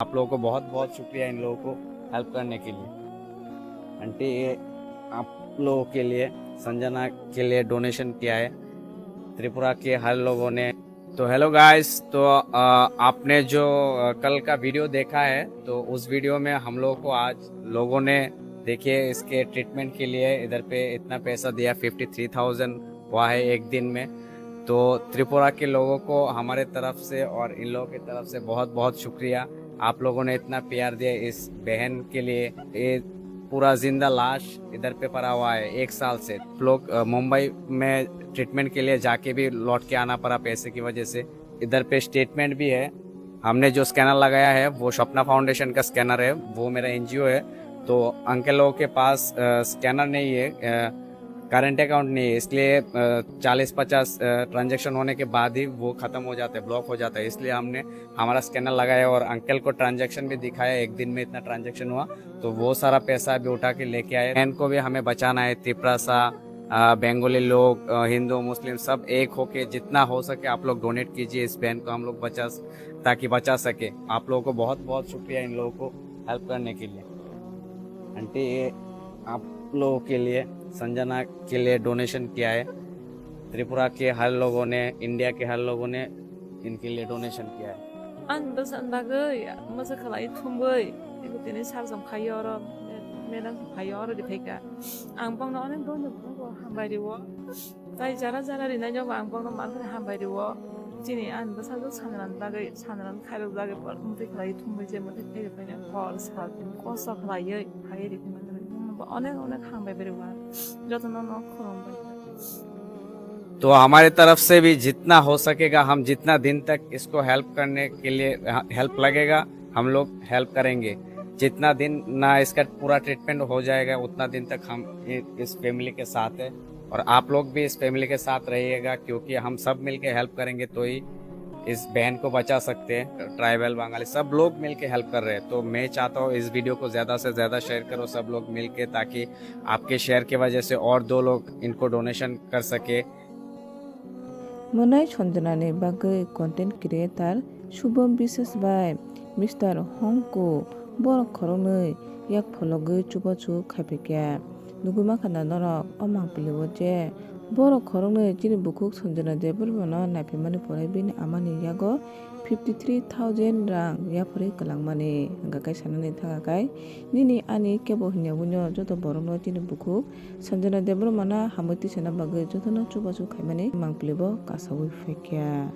आप लोगों को बहुत बहुत शुक्रिया इन लोगों को हेल्प करने के लिए। आंटी ये आप लोगों के लिए संजना के लिए डोनेशन किया है त्रिपुरा के हर लोगों ने। तो हेलो गाइस, तो आपने जो कल का वीडियो देखा है, तो उस वीडियो में हम लोगों को आज लोगों ने देखिए इसके ट्रीटमेंट के लिए इधर पे इतना पैसा दिया, 53,000 हुआ है एक दिन में। तो त्रिपुरा के लोगों को हमारे तरफ से और इन लोगों की तरफ से बहुत बहुत शुक्रिया। आप लोगों ने इतना प्यार दिया इस बहन के लिए। ये पूरा जिंदा लाश इधर पे पड़ा हुआ है 1 साल से। लोग मुंबई में ट्रीटमेंट के लिए जाके भी लौट के आना पड़ा पैसे की वजह से। इधर पे स्टेटमेंट भी है। हमने जो स्कैनर लगाया है वो सपना फाउंडेशन का स्कैनर है, वो मेरा एनजीओ है। तो अंकल लोगों के पास स्कैनर नहीं है, करंट अकाउंट नहीं है, इसलिए 40-50 ट्रांजैक्शन होने के बाद ही वो खत्म हो जाता है, ब्लॉक हो जाता है। इसलिए हमने हमारा स्कैनर लगाया और अंकल को ट्रांजैक्शन भी दिखाया, एक दिन में इतना ट्रांजैक्शन हुआ। तो वो सारा पैसा भी उठा के लेके आए। बहन को भी हमें बचाना है। त्रिपुरा सा बंगाली लोग, हिंदू मुस्लिम सब एक होके जितना हो सके आप लोग डोनेट कीजिए, इस बहन को हम लोग ताकि बचा सके। आप लोगों को बहुत बहुत शुक्रिया इन लोगों को हेल्प करने के लिए। आंटी ये आप लोगों के लिए संजना के लिए डोनेशन किया है त्रिपुरा के हर लोगों ने, इंडिया के हर लोगों ने इनके लिए डोनेशन किया है। An besan bagay, masa kalai tumboy, ibu tini sar sam kayor, medan kayor di peka. Ang bang na onen don ko hambai diwo. Tai jara jara rina jo ang bang na mar ko hambai diwo. Jini an besan do sanaran kai bagay par muti kalai tumboy je muti peka peka par sal ko sa kalai ye kai di peka. Onen hambai diwo. Joto no koron bai. तो हमारे तरफ से भी जितना हो सकेगा, हम जितना दिन तक इसको हेल्प करने के लिए हेल्प लगेगा हम लोग हेल्प करेंगे। जितना दिन ना इसका पूरा ट्रीटमेंट हो जाएगा उतना दिन तक हम इस फैमिली के साथ है। और आप लोग भी इस फैमिली के साथ रहिएगा, क्योंकि हम सब मिलके हेल्प करेंगे तो ही इस बहन को बचा सकते हैं। ट्राइबल बंगाली सब लोग मिलके हेल्प कर रहे हैं। तो मैं चाहता हूँ इस वीडियो को ज़्यादा से ज़्यादा शेयर करो सब लोग मिलके, ताकि आपके शेयर की वजह से और 2 लोग इनको डोनेशन कर सके। Menai Chandranani bagai content creator Shubham Biswas by Mr. Hongko bor khorongni yak phologi chubachu khaipekya nuguma khana norok omang pilibo je bor khorongni chini bukuk Chandana je burbono naipimani porai bini amani yago 53,000 rang yapori kalangmani hinggakai sanani thagakai nini ani kebo hinyabunyo joto borokno chini bukuk Chandana Debromana hamuti sena bagai jotono chubachu khaimani mangplibo kasawi fekya।